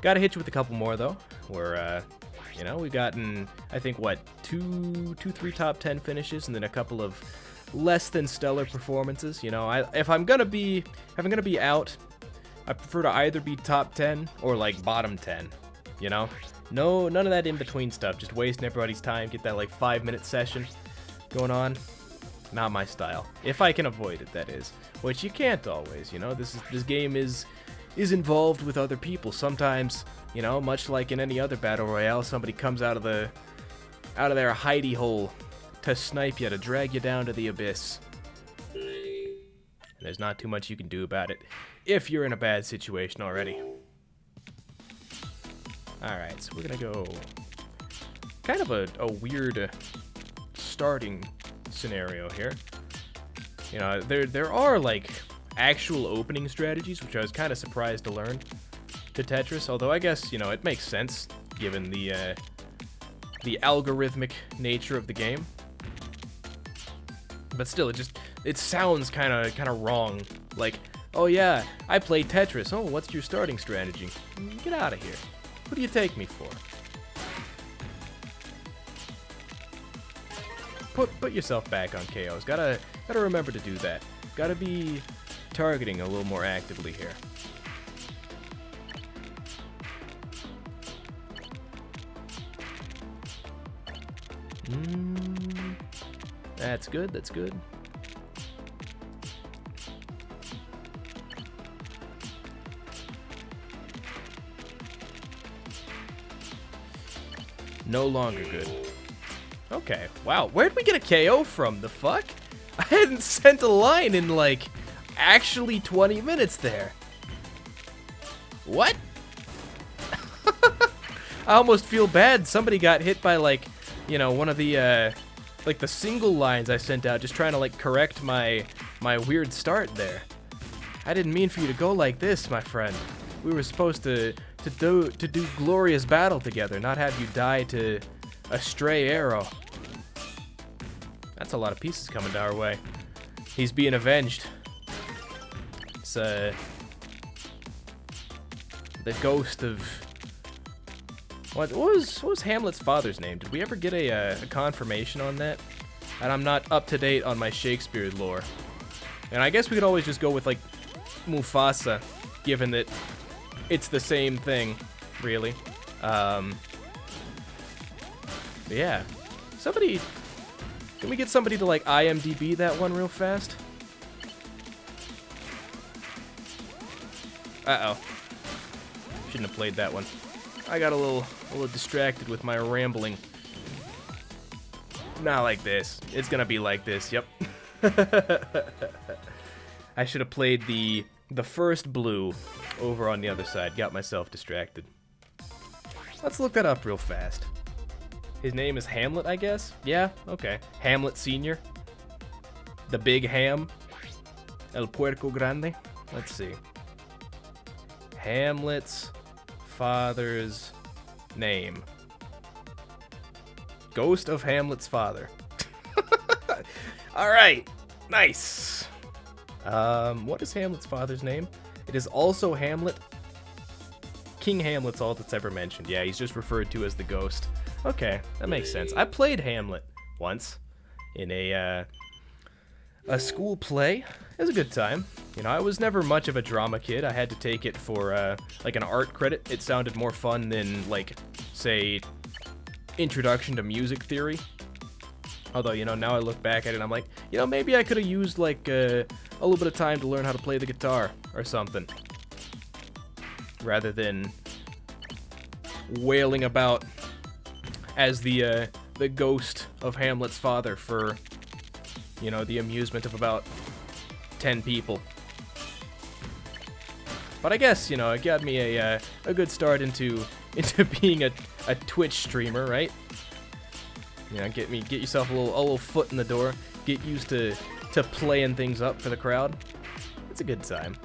Gotta hit you with a couple more, though. We're, you know, we've gotten, I think, what, three top 10 finishes, and then a couple of less than stellar performances. You know, if I'm gonna be out, I prefer to either be top 10 or like bottom 10. You know, none of that in between stuff. Just wasting everybody's time. Get that like 5-minute session going on. Not my style. If I can avoid it, that is. Which you can't always. You know, this game is involved with other people. Sometimes, you know, much like in any other battle royale, somebody comes out of their hidey hole to snipe you, to drag you down to the abyss. And there's not too much you can do about it if you're in a bad situation already. Alright, so we're gonna go kind of a weird starting scenario here. You know, there are like actual opening strategies, which I was kind of surprised to learn to Tetris, although I guess, you know, it makes sense given the algorithmic nature of the game. But still, it sounds kind of wrong. Like, oh yeah, I play Tetris. Oh, what's your starting strategy? Get out of here. Who do you take me for? Put yourself back on KOs. Gotta remember to do that. Gotta be targeting a little more actively here. That's good, that's good. No longer good. Okay, wow, where'd we get a KO from? The fuck? I hadn't sent a line in, like, actually 20 minutes there. What? I almost feel bad. Somebody got hit by, like, you know, one of the, like, the single lines I sent out, just trying to, like, correct my weird start there. I didn't mean for you to go like this, my friend. We were supposed to do glorious battle together, not have you die to a stray arrow. That's a lot of pieces coming to our way. He's being avenged. It's the ghost of what was Hamlet's father's name? Did we ever get a confirmation on that? And I'm not up to date on my Shakespeare lore. And I guess we could always just go with like Mufasa, given that it's the same thing, really. But yeah, somebody. Can we get somebody to like IMDb that one real fast? Uh-oh. Shouldn't have played that one. I got a little distracted with my rambling. Not like this. It's gonna be like this, yep. I should have played the first blue over on the other side. Got myself distracted. Let's look that up real fast. His name is Hamlet, I guess? Yeah, okay. Hamlet Sr. The Big Ham. El Puerco Grande. Let's see. Hamlet's father's name. Ghost of Hamlet's father. Alright. Nice. What is Hamlet's father's name? It is also Hamlet. King Hamlet's all that's ever mentioned. Yeah, he's just referred to as the ghost. Okay, that makes sense. I played Hamlet once in a school play. It was a good time. You know, I was never much of a drama kid. I had to take it for like an art credit. It sounded more fun than like, say, Introduction to Music Theory. Although, you know, now I look back at it and I'm like, you know, maybe I could have used like a little bit of time to learn how to play the guitar or something, rather than wailing about as the ghost of Hamlet's father for, you know, the amusement of about 10 people. But I guess, you know, it got me a good start into being a Twitch streamer, right? You know, get yourself a little foot in the door, get used to playing things up for the crowd. It's a good time.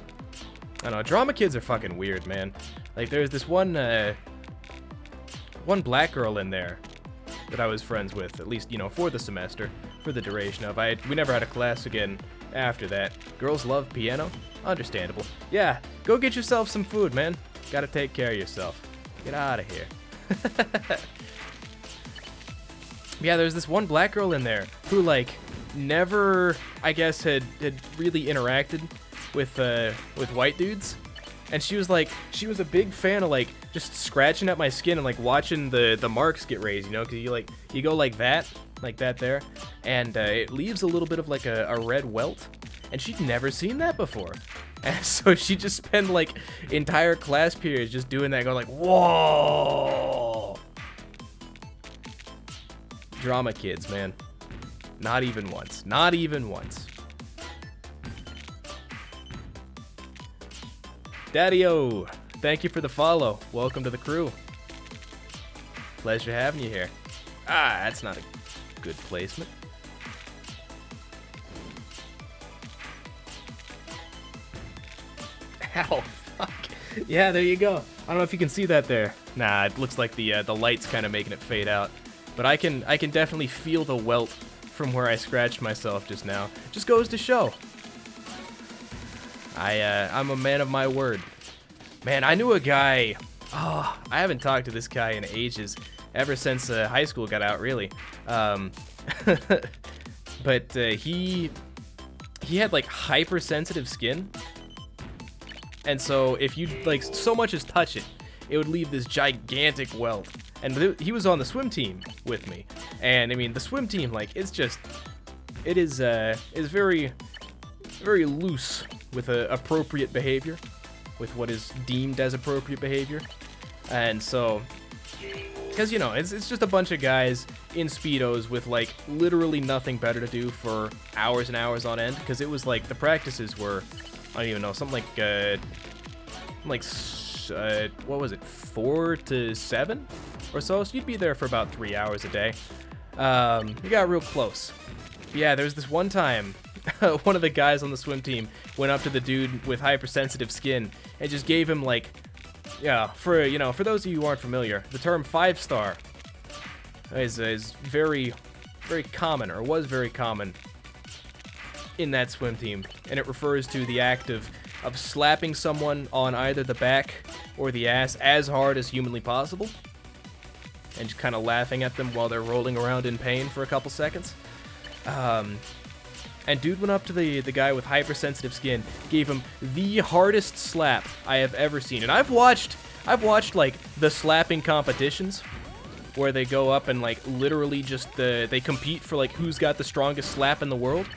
I don't know, drama kids are fucking weird, man. Like, there's this one black girl in there that I was friends with, at least, you know, for the semester, for the duration of. We never had a class again after that. Girls love piano? Understandable. Yeah, go get yourself some food, man. Gotta take care of yourself. Get out of here. Yeah, there's this one black girl in there who, like, never, I guess, had really interacted with white dudes. And she was a big fan of, like, just scratching at my skin and, like, watching the marks get raised, you know? Because you go like that there, and it leaves a little bit of, like, a red welt. And she'd never seen that before. And so she just spent, like, entire class periods just doing that, going like, whoa! Drama kids, man. Not even once. Not even once. Daddy-o, thank you for the follow. Welcome to the crew. Pleasure having you here. Ah, that's not a good placement. Ow, fuck. Yeah, there you go. I don't know if you can see that there. Nah, it looks like the light's kind of making it fade out. But I can definitely feel the welt from where I scratched myself just now. Just goes to show. I'm a man of my word. Man, I knew a guy. Oh, I haven't talked to this guy in ages, ever since high school got out, really. But he had like hypersensitive skin, and so if you like so much as touch it, it would leave this gigantic welt. And he was on the swim team with me, and I mean the swim team, like, it's just, it is very, very loose with appropriate behavior, with what is deemed as appropriate behavior. And so, because, you know, it's just a bunch of guys in Speedos with, like, literally nothing better to do for hours and hours on end, because it was, like, the practices were, I don't even know, something like what was it, 4 to 7 or so? So you'd be there for about 3 hours a day. You got real close. But yeah, there was this one time, one of the guys on the swim team went up to the dude with hypersensitive skin and just gave him, like, yeah, for those of you who aren't familiar, the term 5-star is very, very common, or was very common in that swim team, and it refers to the act of slapping someone on either the back or the ass as hard as humanly possible, and just kind of laughing at them while they're rolling around in pain for a couple seconds. And dude went up to the guy with hypersensitive skin, gave him the hardest slap I have ever seen. And I've watched like the slapping competitions where they go up and, like, literally just they compete for, like, who's got the strongest slap in the world.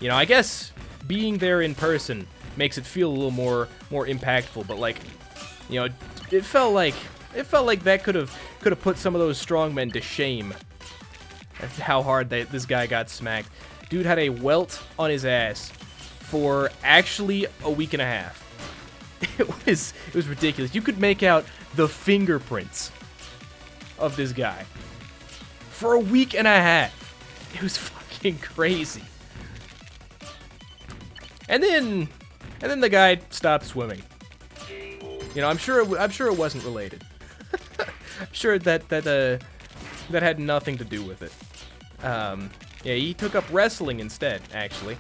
You know, I guess being there in person makes it feel a little more impactful, but, like, you know, it felt like that could have put some of those strongmen to shame. That's how hard this guy got smacked. Dude had a welt on his ass for actually a week and a half. It was ridiculous. You could make out the fingerprints of this guy for a week and a half. It was fucking crazy. And then the guy stopped swimming. You know, I'm sure it wasn't related. I'm sure that had nothing to do with it. Yeah, he took up wrestling instead, actually.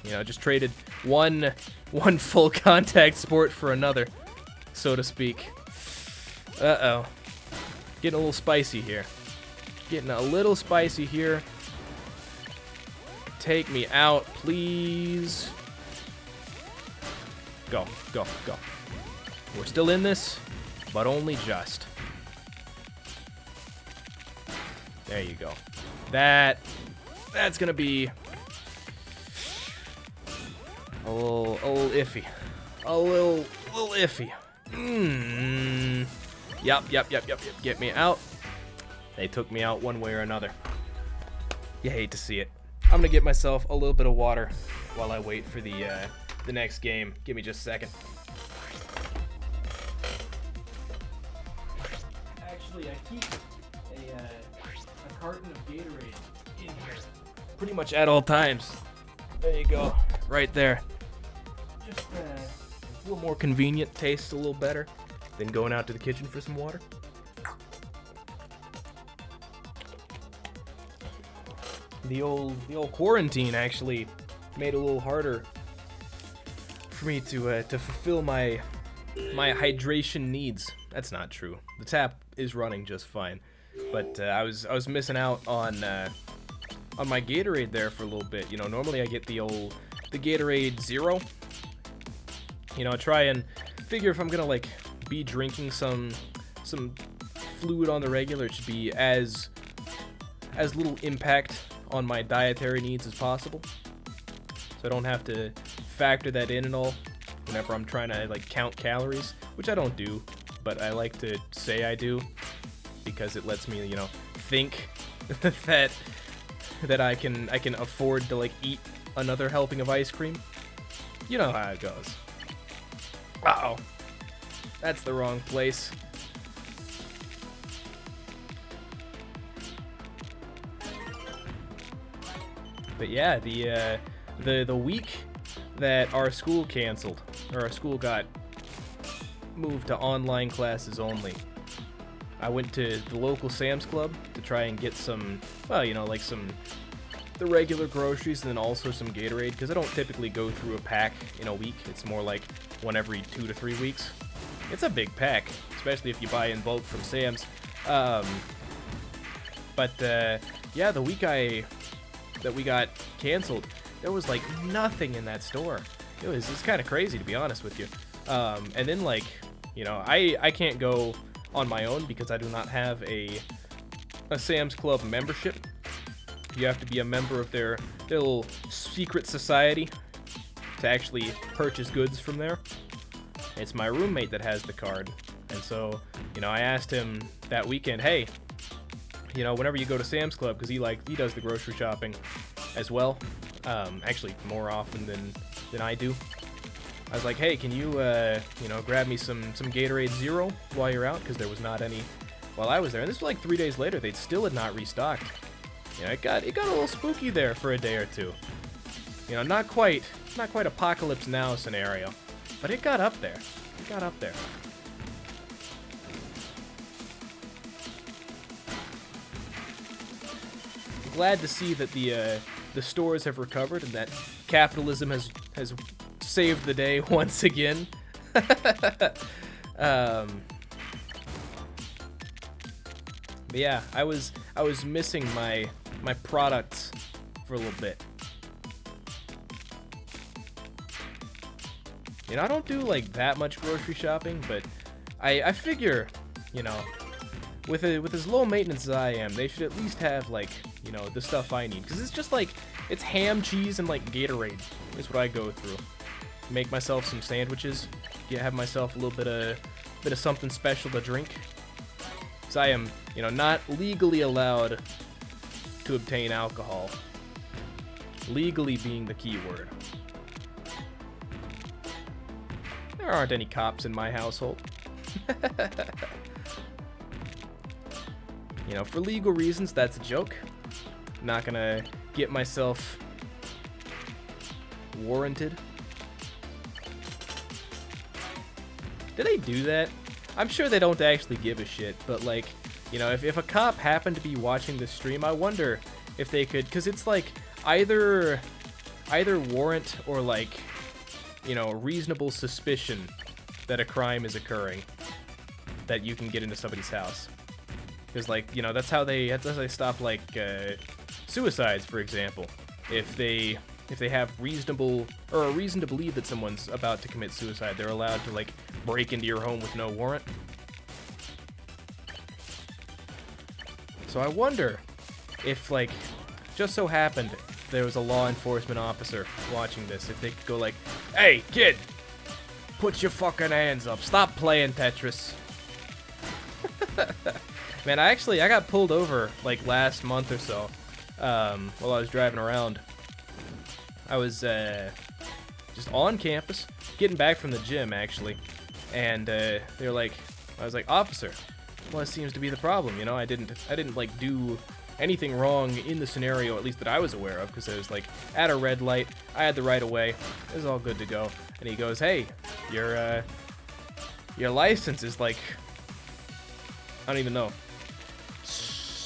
You know, just traded one full contact sport for another, so to speak. Uh-oh. Getting a little spicy here. Take me out, please. Go. We're still in this, but only just. There you go. That's gonna be a little iffy. A little iffy. Yup. Get me out. They took me out one way or another. You hate to see it. I'm gonna get myself a little bit of water while I wait for the next game. Give me just a second. Actually, I keep a carton of Gatorade in here pretty much at all times. There you go, right there. Just it's a little more convenient, tastes a little better than going out to the kitchen for some water. The old quarantine actually made it a little harder for me to fulfill my my hydration needs. That's not true. The tap is running just fine, but I was missing out on my Gatorade there for a little bit. You know, normally I get the Gatorade Zero. You know, try and figure if I'm gonna like be drinking some fluid on the regular, it should be as little impact on my dietary needs as possible, so I don't have to factor that in and all whenever I'm trying to like count calories, which I don't do, but I like to say I do because it lets me, you know, think that I can afford to like eat another helping of ice cream. You know how it goes. Uh-oh. That's the wrong place. But yeah, the week that our school canceled, or our school got moved to online classes only, I went to the local Sam's Club to try and get some, well, you know, like the regular groceries and then also some Gatorade, because I don't typically go through a pack in a week. It's more like one every 2 to 3 weeks. It's a big pack, especially if you buy in bulk from Sam's. Yeah, the week that we got canceled, there was like nothing in that store. It's kind of crazy, to be honest with you. And then, like, you know, I can't go on my own because I do not have a Sam's Club membership. You have to be a member of their little secret society to actually purchase goods from there. It's my roommate that has the card, and so, you know, I asked him that weekend, hey, you know, whenever you go to Sam's Club, because he does the grocery shopping as well, actually more often than I do. I was like, hey, can you you know, grab me some Gatorade Zero while you're out, because there was not any while I was there. And this was like 3 days later. They still had not restocked. You know, it got a little spooky there for a day or two. You know, not quite Apocalypse Now scenario, but it got up there. It got up there. Glad to see that the stores have recovered and that capitalism has saved the day once again. But yeah, I was missing my products for a little bit. You know, I don't do like that much grocery shopping, but I figure, you know, with as low maintenance as I am, they should at least have, like, you know, the stuff I need, because it's just like, it's ham, cheese, and like Gatorade is what I go through. Make myself some sandwiches, have myself a little bit of something special to drink. Because I am, you know, not legally allowed to obtain alcohol. Legally being the key word. There aren't any cops in my household. You know, for legal reasons, that's a joke. I'm not gonna get myself warranted. Do they do that? I'm sure they don't actually give a shit, but like, you know, if a cop happened to be watching this stream, I wonder if they could, because it's like either warrant or like, you know, reasonable suspicion that a crime is occurring that you can get into somebody's house. Because, like, you know, that's how they stop, like, suicides, for example. If they have a reason to believe that someone's about to commit suicide, they're allowed to, like, break into your home with no warrant. So I wonder if, like, just so happened there was a law enforcement officer watching this, if they could go like, hey, kid, put your fucking hands up. Stop playing Tetris. Man, I got pulled over, like, last month or so, while I was driving around. I was, just on campus, getting back from the gym, actually, and, they were like, I was like, officer, what seems to be the problem, you know? I didn't, like, do anything wrong in the scenario, at least that I was aware of, because I was, like, at a red light, I had the right of way, it was all good to go, and he goes, hey, your license is, like, I don't even know,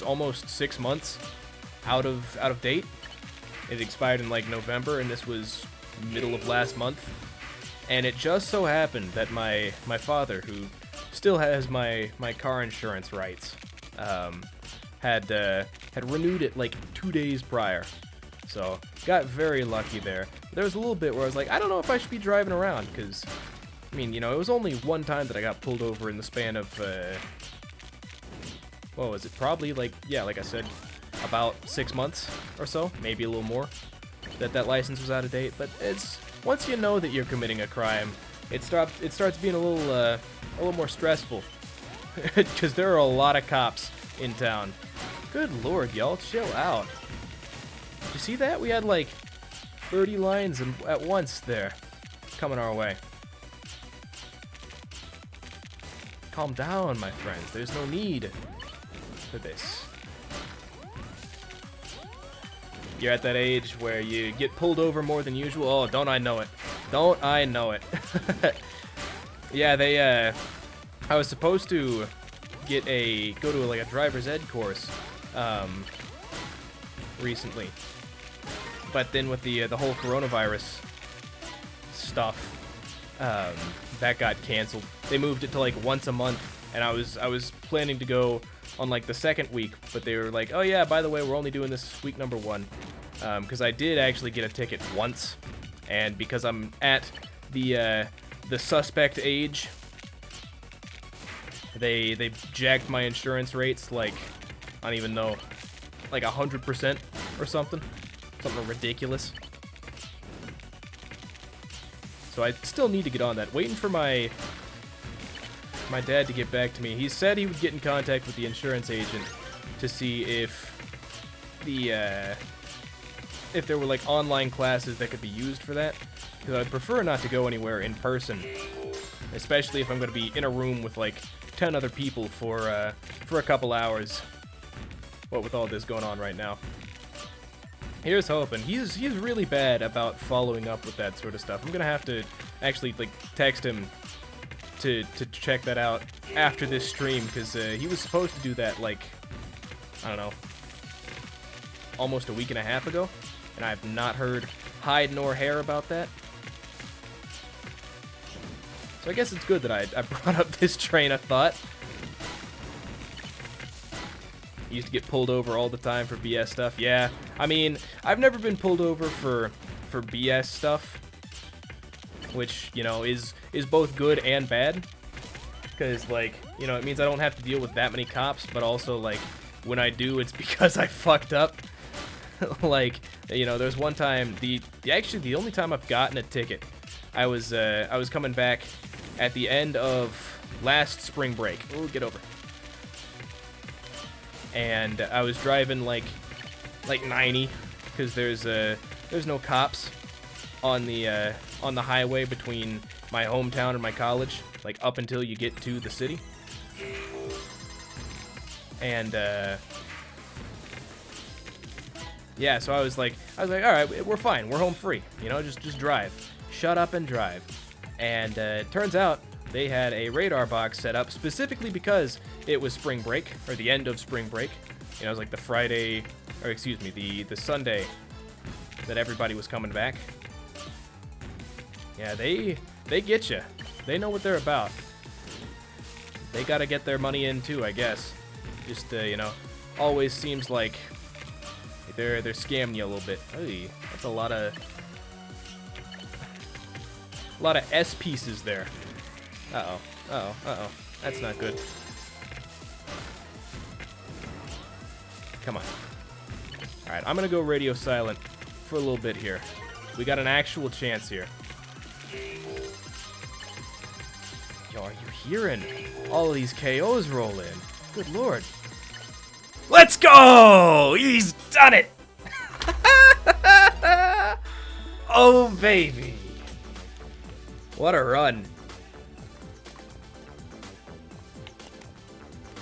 almost 6 months out of date. It expired in like November, and this was middle of last month. And it just so happened that my father, who still has my car insurance rights, had renewed it like 2 days prior. So got very lucky there. There was a little bit where I was like, I don't know if I should be driving around, because, I mean, you know, it was only one time that I got pulled over in the span of, what was it? Probably, like, yeah, like I said, about 6 months or so, maybe a little more, that license was out of date. But it's, once you know that you're committing a crime, it starts being a little more stressful, because there are a lot of cops in town. Good lord, y'all, chill out. Did you see that? We had like 30 lines at once there coming our way. Calm down, my friends. There's no need for this. You're at that age where you get pulled over more than usual. Oh, don't I know it. Don't I know it. Yeah, I was supposed to go to like a driver's ed course recently. But then with the whole coronavirus stuff, that got canceled. They moved it to like once a month, and I was planning to go on like the second week, but they were like, oh yeah, by the way, we're only doing this week number 1, because I did actually get a ticket once, and because I'm at the suspect age, they jacked my insurance rates like, I don't even know, like 100% or something ridiculous. So I still need to get on that. Waiting for my dad to get back to me. He said he would get in contact with the insurance agent to see if there were like online classes that could be used for that, because I'd prefer not to go anywhere in person, especially if I'm going to be in a room with like 10 other people for a couple hours. What with all this going on right now. Here's hoping. He's really bad about following up with that sort of stuff. I'm gonna have to actually like text him to check that out after this stream, because he was supposed to do that like, I don't know, almost a week and a half ago, and I have not heard hide nor hair about that. So I guess it's good that I brought up this train of thought. Used to get pulled over all the time for BS stuff. Yeah, I mean, I've never been pulled over for BS stuff, which, you know, is both good and bad, because, like, you know, it means I don't have to deal with that many cops, but also, like, when I do, it's because I fucked up. Like, you know, there's one time, actually the only time I've gotten a ticket, I was coming back at the end of last spring break. Oh, get over. And I was driving like 90, because there's no cops on the highway between my hometown and my college, like up until you get to the city. And yeah, so I was like, all right, we're fine, we're home free, you know, just drive, shut up and drive. And it turns out they had a radar box set up specifically because it was spring break, or the end of spring break. You know, it was like the Friday, or excuse me, the Sunday that everybody was coming back. Yeah, they get you. They know what they're about. They gotta get their money in too, I guess. Just you know, always seems like they're scamming you a little bit. Hey, that's a lot of S pieces there. Uh-oh. That's not good. Come on. Alright, I'm gonna go radio silent for a little bit here. We got an actual chance here. Yo, are you hearing all of these KOs roll in? Good lord. Let's go! He's done it! Oh, baby. What a run.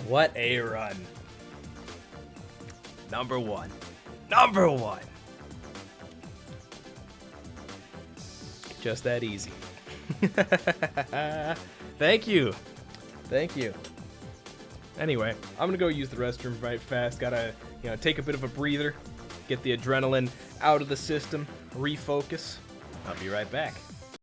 What a run. Number one. Number one. Just that easy. Thank you. Thank you. Anyway, I'm gonna go use the restroom right fast. Gotta, you know, take a bit of a breather, get the adrenaline out of the system, refocus. I'll be right back.